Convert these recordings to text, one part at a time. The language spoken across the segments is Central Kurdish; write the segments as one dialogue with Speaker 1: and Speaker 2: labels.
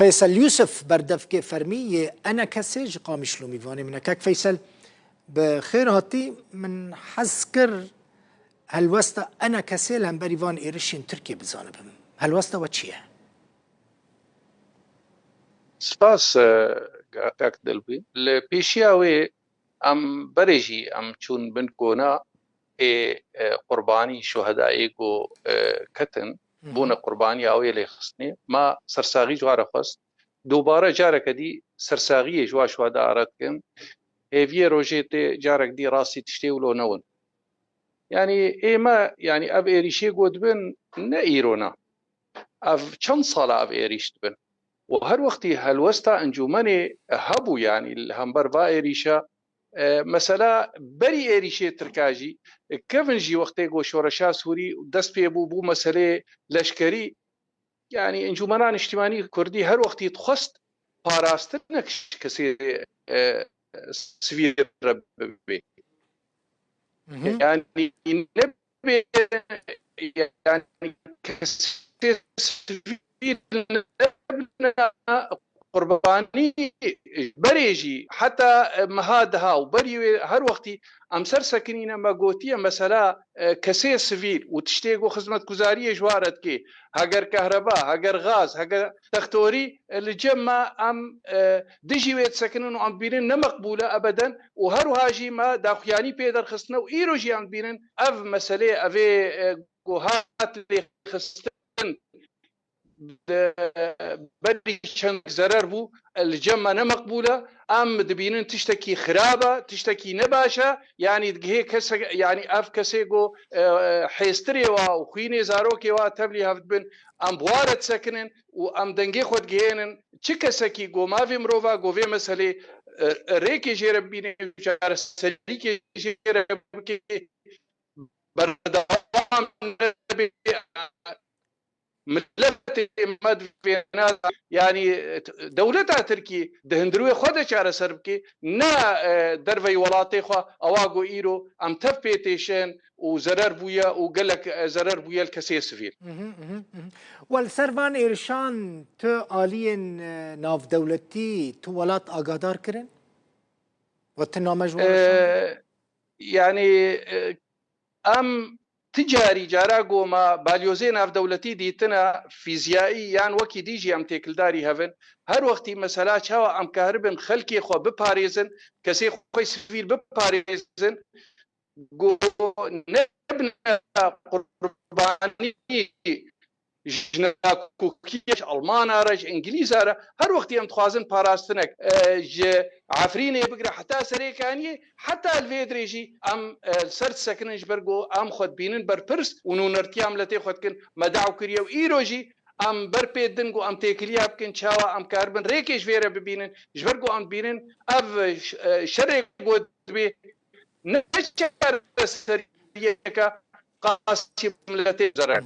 Speaker 1: فيصل يوسف بردفكي فرمي أنا كسيج قامش لو ميفاني من كاك فيصل بخير هاتي من حسكر هالوسطى أنا كسيل هم بريفان إيرشين تركي بزانبهم هالوسطى وتشيه
Speaker 2: سپاس کاک دلبی لپیشیاوی ام بريجي ام چون بنكونا قرباني شهدائي کو كتن بونا قرباني اوي اللي خصني ما سرساغي جوار خص دوباره جارك دي سرساغي جوا شهداء ركن هيفي روجيتي جارك دي راسي تشتي ولو نون يعني ما يعني اب ايريشي قد بن نايرونا اف چند صالة اب ايريشت بن وهر وقتي هالوستا انجومني هبو يعني الهمبر با ايريشا مثلا بري ايريشي تركاجي كيفنجي وقتي جو شورشا سوري دست بيبو بو مسألة لشكري يعني انجومنان اجتماعي كردي هر وقتي تخست باراستنك كسي سفير ربي يعني نبي يعني كسي سفير قرباني بريجي حتى مهادها وبري هر وقتي امسر سكنين ما قوتيه مثلا كسي سفيل وتشتيقوا خدمه گزاريه جوارت كي هاجر كهرباء هاجر غاز هاجر تختوري الجمع ام دجي ويت سكنون ام بيرن نمقبوله ابدا وهر هاجي ما داخياني بيدر خصنا وايروجي ام بيرن اف مساله افي جوهات اللي خصنا بدي شنك زرر بو الجمة نمقبولة ام دبينن تشتكي خرابة تشتكي نباشة يعني دقيه كس يعني اف كسيغو حيستري وخيني زاروكي واتبلي هفت بن ام بوارد سكنن وام دنگي خود جهنن چكسكي جو مافي مروفا جو في مسألة ريكي جيربيني جار سليكي جيربكي بردوام نبي ملت مدفينا يعني دولتها تركي دهندروي خودش على سربكي نا درفي ولاتي خو اواغو ايرو ام تفيتيشن وزرر بويا وقالك زرر بويا الكسي سفير
Speaker 1: والسربان إيرشان تو آلين ناف دولتي تو ولات آقادار كرن وتنامج
Speaker 2: يعني ام تجاري جاراغو ما باليوزين اف دولتي ديتنا فيزيائي يعني وكي ديجي ام تيكلداري هفن هر وقتي مسألة شاوة ام كهربن خلقي خو بباريزن كسي خوي سفير بباريزن جو نبنى قرباني جناكوكيش ألمانا رج إنجليزا هر وقت يوم تخازن باراستنك عفريني بقرا حتى سريكاني حتى الفيدريجي أم سرت سكنج برجو أم خد بينن بربرس ونونرتيام لتي خد كن مدعو كريا وإيروجي أم بربيدنجو أم تيكليا بكن شاوا أم كاربن ريكيش فيرا ببينن جبرجو أم بينن أف شريكو بي نشر سريكا قاسم لتي زرع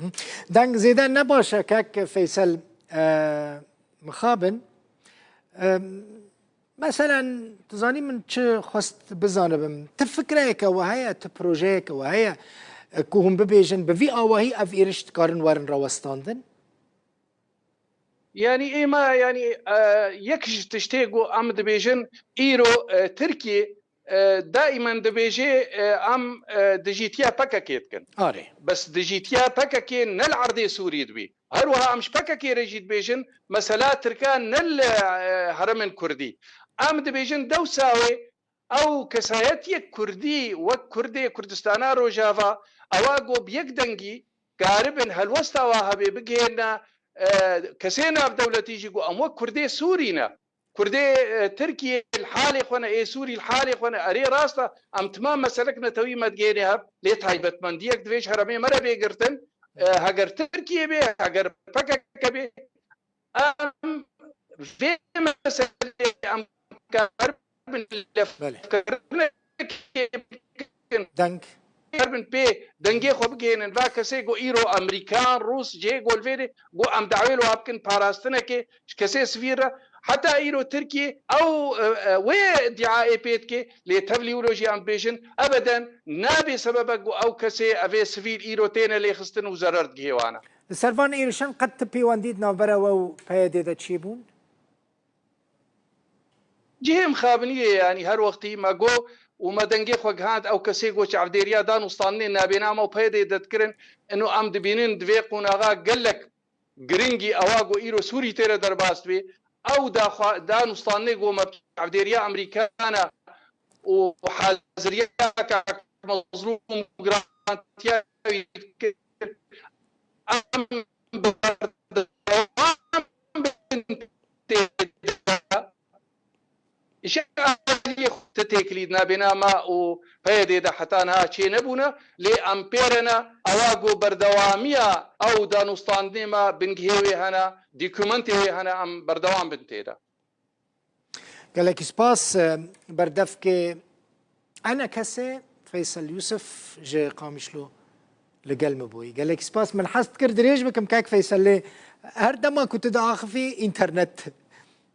Speaker 1: دنگ زيدان نباشا كاك فيصل مخابن مثلا تزاني من چه خواست بزانبم تفكريك وهي تبروجيك وهي كوهم ببيجن بفي آواهي اف ايرشت كارن وارن روستاندن
Speaker 2: يعني ايه ما يعني يكش تشتيقو ام دبيجن ايرو تركي دائما دبيجي ام دجيتيا باكاكيت كن بس دجيتيا باكاكي نل عرضي سوري دبي هروها امش باكاكي رجيت بيجن مسألة تركان نل هرمن كردي ام دبيجن دوساوي او كسايتي كردي وكردي كردستانا روجافا اواغو بيك دنجي قاربن هالوستا وهبي بقينا كسينا بدولتي يجيكو امو كردي سورينا كردي تركيا الحالي خونا اي سوري الحالي خونا اري راستا ام تمام مسلكنا توي ما تجينيها ليت هاي بتمنديك دويش هرمي مره بيقرتن هاجر تركيا بي هاجر باكا بي ام في مسألة ام كاربن
Speaker 1: دنك
Speaker 2: كاربن بي دنجي خوب جينن فاكسي جو ايرو امريكان روس جي جول فيدي جو ام دعويلو هابكن باراستنا كي كسي سفيرة حتى ايرو تركي او وي ادعاء بيتكي لتفليولوجي ام بيجن ابدا نابي سبب او كسي افي سفير ايرو تينا اللي خستن وزررت جيوانا
Speaker 1: السربان ايرشان قد تبي وانديد نافرا و فايدة تشيبون
Speaker 2: جهم خابنية يعني هر وقتي ما جو وما دنگي خوغهاند او كسي گو عبديريا دان وستاني نابينا ما بيدي دتكرن انه ام دبينين دوي قوناغا قالك جرينجي اواغو ايرو سوري تيرا درباست بي او دان وستاني گو ما عبديريا امريكانا وحازريا مظلوم جرانتيا ام إشارة تتكليد نابنا ما وهذه ده حتى أنها شيء نبونا لأمبيرنا أواجو بردوامية أو دانوستان ديما بنجهوي هنا ديكومنتي هنا أم بردوام بنتيدا.
Speaker 1: قال لك سباس بردفك أنا كسي فيصل يوسف جاي قامشلو لقلم بوي قال لك سباس من حست كر دريج بكم كاك فيصل لي هردما كنت داخل في إنترنت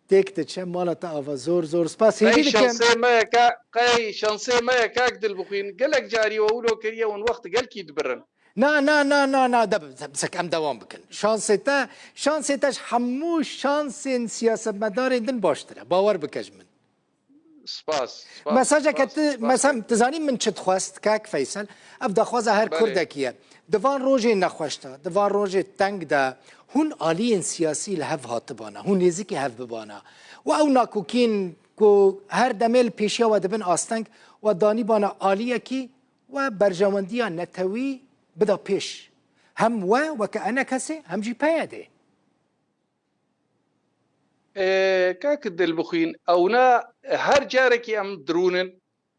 Speaker 1: تكتت شم مالا تأفا زور سباس
Speaker 2: قي شانسي ما كا قي شانسي ما كاك دل بخين قالك جاري وولو كريا ون وقت قال كي دبرن
Speaker 1: نا بسك ام دوام بكن شانسي تاش حموش شانسي سياسة مدار دن باشتره باور بكج من
Speaker 2: سپاس
Speaker 1: مساجه كت مثلا تزاني من چت خواست كاك فيصل افدا خوازه هر كردكيه دوان روجي نخوشتا دوان روجي تنگ دا هون آلين سياسي لهف هاتبانا هون نزيكي هف ببانا و او ناكوكين كو هر دميل پیشیا و دبن آستنگ و داني بانا آليه كي و برجوانديا نتوي بدا پیش هم و كأنا كسي هم جي پياده
Speaker 2: كاك دل بخين اونا هر جاركي ام درونن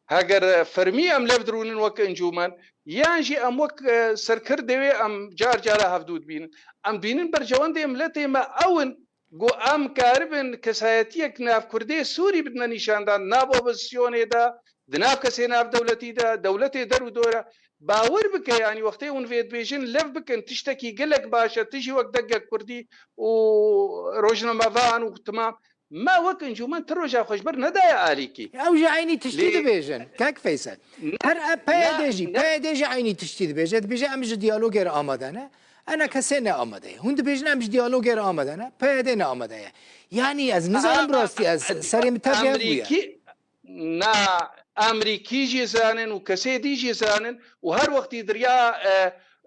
Speaker 2: هاگر فرمي ام لف درونن وك انجومان يانجي ام وك سركر دوي ام جارا هفدود بين ام بينن برجوان دي ملتي ما اون گو ام كاربن كسايتيك ناف كردي سوري بدنا نشاندان ناب اوبسيون دا دناف كسي ناف دولتي دا دولتي درو دورا باور بك يعني وقتي ون فيت بيجن لف بك تشتكي قلك باشا تجي وقت دقة كردي وروجنا مافان وتمام ما وك انجومان تروجا خوشبر ندايا عليكي
Speaker 1: او جا عيني تشتيد بيجن كاك فيصل هر بايديجي عيني تشتيد بيجن بيجي امج ديالوج غير آمدانه انا كسينا آمده هند بيجن امج ديالوج غير آمدانه بايدينا آمده يعني از نظام براستي از سري متابعه
Speaker 2: امريكي نا امريكي جي زانن وكسي دي جي زانن وهر وقت دريا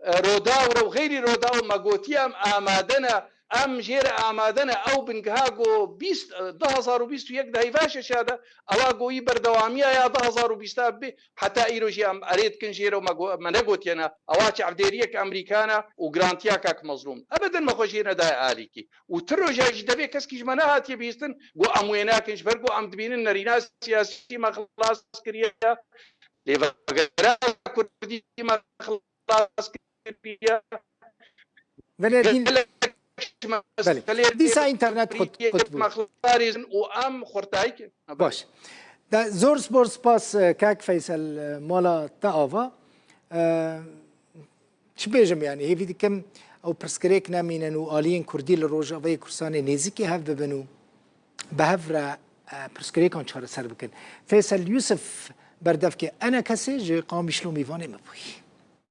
Speaker 2: رودا وغير رودا ما قوتيام آمادنا ام جير آمادنا او بنقهاقو 2021 ده هيفاش شاده اواقو يبر دوامية يا 2020 بي حتى ايروجي ام اريد كن جيرو ما نقوتينا اواش عبديريك امريكانا وغرانتياكاك مظلوم ابدا ما خوشينا ده آليكي وتروجا جدبي كسكيج مناهات يبيستن قو ام ويناكنش برقو ام دبينن نرينا سياسي ما خلاص كريا ليفا كردي ما خلاص كريا
Speaker 1: بله دیسا اینترنت خود
Speaker 2: وام خورتایک
Speaker 1: باش دا زور سپاس کاک فیصل مالا تاوا چه بیجم يعني هي في كم او برسكريك نامين و آلين كردي لروجا وي كرسان نزيكي هف ببنو بهفرا برسكريك ان شهر سر بكن فيصل يوسف بردفكي انا كسي جي قام شلو ميفاني مبوي